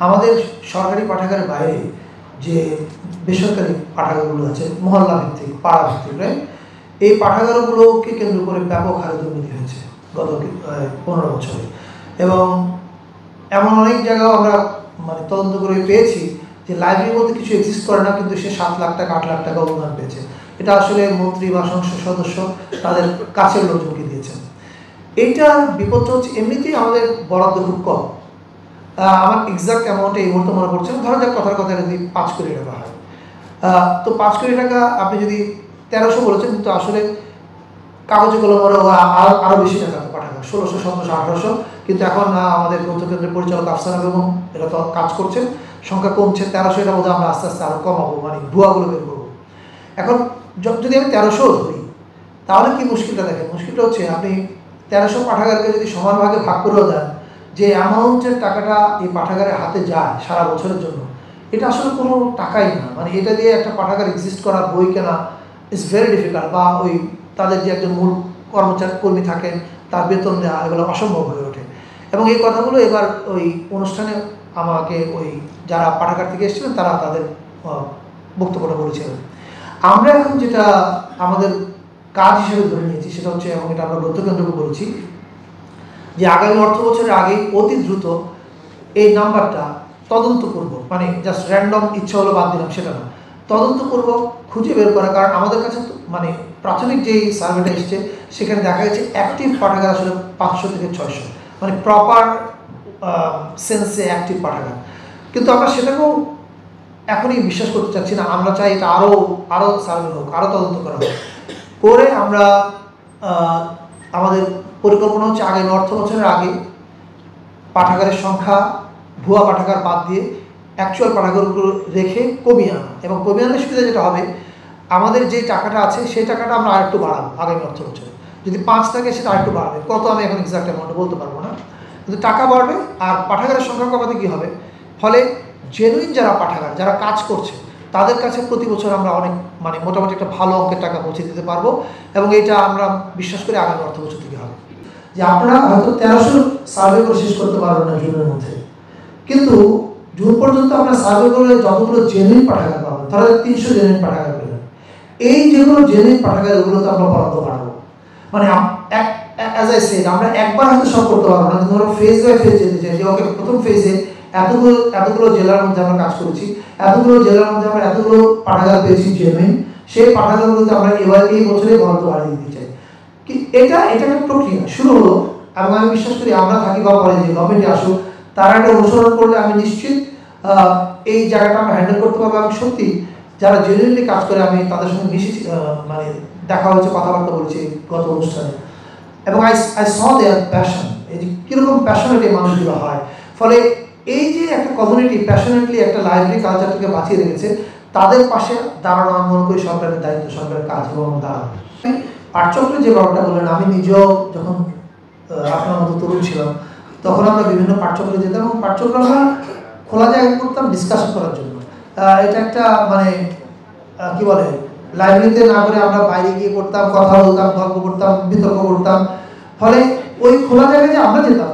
আমাদের সরকারি পাঠাগারের বাইরে যে বেসরকারি পাঠাগারগুলো আছে মহল্লা ভিত্তিক পাড়া ভিত্তিক এই পাঠাগারগুলোকে কেন্দ্র করে ব্যাপক হারে দুর্নীতি হয়েছে গত 15 বছরে এবং এমন অনেক জায়গাও আমরা মানে তদন্ত করে পেয়েছি যে লাইব্রেরির মধ্যে কিছু এক্সিস্ট করে না কিন্তু সে 7 লাখ টাকা 8 লাখ টাকা অনুদান পেয়েছে। এটা আসলে মন্ত্রী বা সংসদ সদস্য তাদের কাছের লোকজনকে দিয়েছেন। এইটা বিপদটা হচ্ছে এমনিতেই আমাদের বরাদ্দ খুব কম। আমার এক্সাক্ট অ্যামাউন্টে এই মুহূর্তে মনে পড়ছে না, ধরা যাক কথার কথা যদি 5 কোটি টাকা হয়, তো 5 কোটি টাকা আপনি যদি 1300 বলেছেন কিন্তু আসলে কাগজে কলমে আরও বেশি টাকা পাঠাবেন 1600 1700 1800, কিন্তু এখন আমাদের গ্রন্থ কেন্দ্রের পরিচালক আফসানা বেগম এটা তো কাজ করছেন, সংখ্যা কমছে 1300, এটা বোধহয় আমরা আস্তে আস্তে আরও কমাবো, মানে ভুয়াগুলো বের করবো। এখন যদি আমি 1300 ধরি তাহলে কি মুশকিলটা দেখেন, মুশকিলটা হচ্ছে আপনি 1300 পাঠাগারকে যদি সমান ভাগে ভাগ করেও দেন, যে অ্যামাউন্টের টাকাটা এই পাঠাগারের হাতে যায় সারা বছরের জন্য, এটা আসলে কোনো টাকাই না। মানে এটা দিয়ে একটা পাঠাগার এক্সিস্ট করা, বই কেনা ইটস ভেরি ডিফিকাল্ট, বা ওই তাদের যে একজন মূল কর্মী থাকেন তার বেতন দেওয়া, এগুলো অসম্ভব হয়ে ওঠে। এবং এই কথাগুলো এবার ওই অনুষ্ঠানে আমাকে ওই যারা পাঠাগার থেকে এসেছিলেন তারা তাদের বক্তব্যটা বলেছিলেন। আমরা এখন যেটা আমাদের কাজ হিসেবে ধরে নিয়েছি সেটা হচ্ছে, এবং এটা আমরা গ্রন্থকেন্দ্রকে বলেছি যে আগামী অর্থ বছরের আগেই অতি দ্রুত এই নাম্বারটা তদন্তপূর্বক, মানে জাস্ট র্যান্ডম ইচ্ছা হলো বাদ দিলাম সেটা না, তদন্তপূর্বক খুঁজে বের করা। কারণ আমাদের কাছে মানে প্রাথমিক যেই সার্ভেটা এসছে সেখানে দেখা গেছে অ্যাক্টিভ পাঠাগার আসলে 500 থেকে 600, মানে প্রপার সেন্সে অ্যাক্টিভ পাঠাগার। কিন্তু আমরা সেটাকেও এখনই বিশ্বাস করতে চাচ্ছি না, আমরা চাই এটা আরও সার্ভে হোক, আরও তদন্ত করা হোক। করে আমরা আমাদের পরিকল্পনা হচ্ছে আগামী অর্থ বছরের আগে পাঠাগারের সংখ্যা ভুয়া পাঠাগার বাদ দিয়ে অ্যাকচুয়াল পাঠাগারগুলো রেখে কমিয়ে আনা। এবং কমিয়ে আনার সুবিধা যেটা হবে, আমাদের যে টাকাটা আছে সেই টাকাটা আমরা আরেকটু বাড়াবো আগামী অর্থ বছরে। যদি 5 থাকে সেটা আরেকটু বাড়বে, কত আমি এখন এক্সাক্ট অ্যামাউন্ট বলতে পারবো না, কিন্তু টাকা বাড়বে। আর পাঠাগারের সংখ্যা কমাতে কী হবে, ফলে জেনুইন যারা পাঠাগার যারা কাজ করছে তাদের কাছে প্রতি বছর আমরা অনেক মানে মোটামুটি একটা ভালো অঙ্কের টাকা পৌঁছে দিতে পারবো। এবং এটা আমরা বিশ্বাস করি আগামী অর্থ বছর থেকে হবে। যে আপনারা হয়তো 1300 সার্ভে করে শেষ করতে পারবেন না জুনের মধ্যে, কিন্তু জুন পর্যন্ত আমরা সার্ভে করে যতগুলো জেনুইন পাঠাগার পাবো, তারা 300 জেনুইন পাঠাগার পেলেন, এই যেগুলো জেনুইন পাঠাগার ওগুলোতে আমরা বরাদ্দ বাড়াবো। মানে অ্যাজ আই সেড, আমরা একবার হয়তো সব করতে পারবো না, কিন্তু আমরা ফেজ বাই ফেজ যেতে চাই। যে ওকে প্রথম ফেজে এতগুলো জেলার মধ্যে আমরা কাজ করেছি, এতগুলো জেলার মধ্যে আমরা এতগুলো পাঠাগার পেয়েছি জেনুইন, সেই পাঠাগারগুলোতে আমরা এবার এই বছরে বরাদ্দ বাড়িয়ে দিতে চাই। কি এটা একটা প্রক্রিয়া শুরু হলো, এবং আমি বিশ্বাস করি আমরা থাকি বা পরে যে গভর্নমেন্টে আসুক তারা একটা অনুসরণ করলে আমি নিশ্চিত এই জায়গাটা আমরা হ্যান্ডেল করতে পারবো। এবং সত্যি যারা জেনুইনলি কাজ করে, আমি তাদের সঙ্গে মিশেছি, মানে দেখা হয়েছে, কথাবার্তা বলছি গত অনুষ্ঠানে, এবং আই স দেয়ার প্যাশন, এই যে কীরকম প্যাশনেট এই মানুষগুলো হয়। ফলে এই যে একটা কমিউনিটি প্যাশনেটলি একটা লাইব্রেরি কালচারটাকে বাঁচিয়ে রেখেছে, তাদের পাশে দাঁড়ানো আমি মনে করি সরকারের দায়িত্ব, সরকারের কাজ, এবং দাঁড়ানো। পাঠচক্রে যে ব্যাপারটা বললেন, আমি নিজেও যখন আপনার মতো তরুণ ছিলাম তখন আমরা বিভিন্ন পাঠচক্রে যেতাম, এবং পাঠচক্র আমরা খোলা জায়গা করতাম ডিসকাশন করার জন্য। এটা একটা মানে কি বলে, লাইব্রেরিতে না করে আমরা বাইরে গিয়ে করতাম, কথা বলতাম, গল্প করতাম, বিতর্ক করতাম। ফলে ওই খোলা জায়গায় যে আমরা যেতাম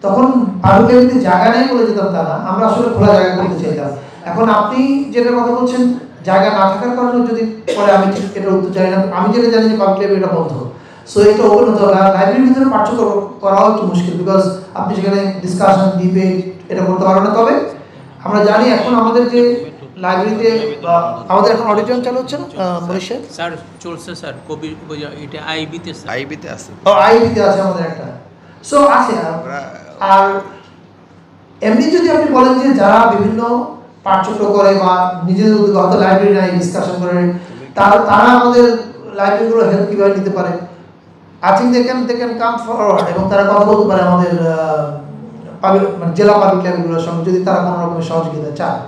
তখন পাঠকের জায়গা নেই বলে যেতাম তা না, আমরা আসলে খোলা জায়গা করতে চাইতাম। এখন আপনি যেটা কথা বলছেন জায়গা না থাকার কারণে যদি পরে আমি ঠিক এটা উত্তর চাই না, আমি যেটা জানি যে পাবলিক লাইব্রেরিটা বন্ধ, সো এটা ওপেন হতে হবে। লাইব্রেরির ভিতরে পাঠ্য করাও একটু মুশকিল, বিকজ আপনি সেখানে ডিসকাশন ডিবেট এটা করতে পারবেন না। তবে আমরা জানি এখন আমাদের যে লাইব্রেরিতে আমাদের এখন অডিটোরিয়াম চালু হচ্ছে না মনীষা স্যার, চলছে স্যার, কবি এটা আইবিতে আছে, আইবিতে আছে, ও আইবিতে আছে আমাদের একটা, সো আছে। আর এমনি যদি আপনি বলেন যে যারা বিভিন্ন পাঠচক্র করে বা নিজেদের উদ্যোগে হয়তো লাইব্রেরি নাই ডিসকাশন করে, তারা আমাদের লাইব্রেরিগুলো হেল্প কীভাবে নিতে পারে, I think they can come forward, এবং তারা কথা বলতে পারে আমাদের জেলা পাবলিক লাইব্রেরিগুলোর সঙ্গে যদি তারা কোনো রকমের সহযোগিতা চায়।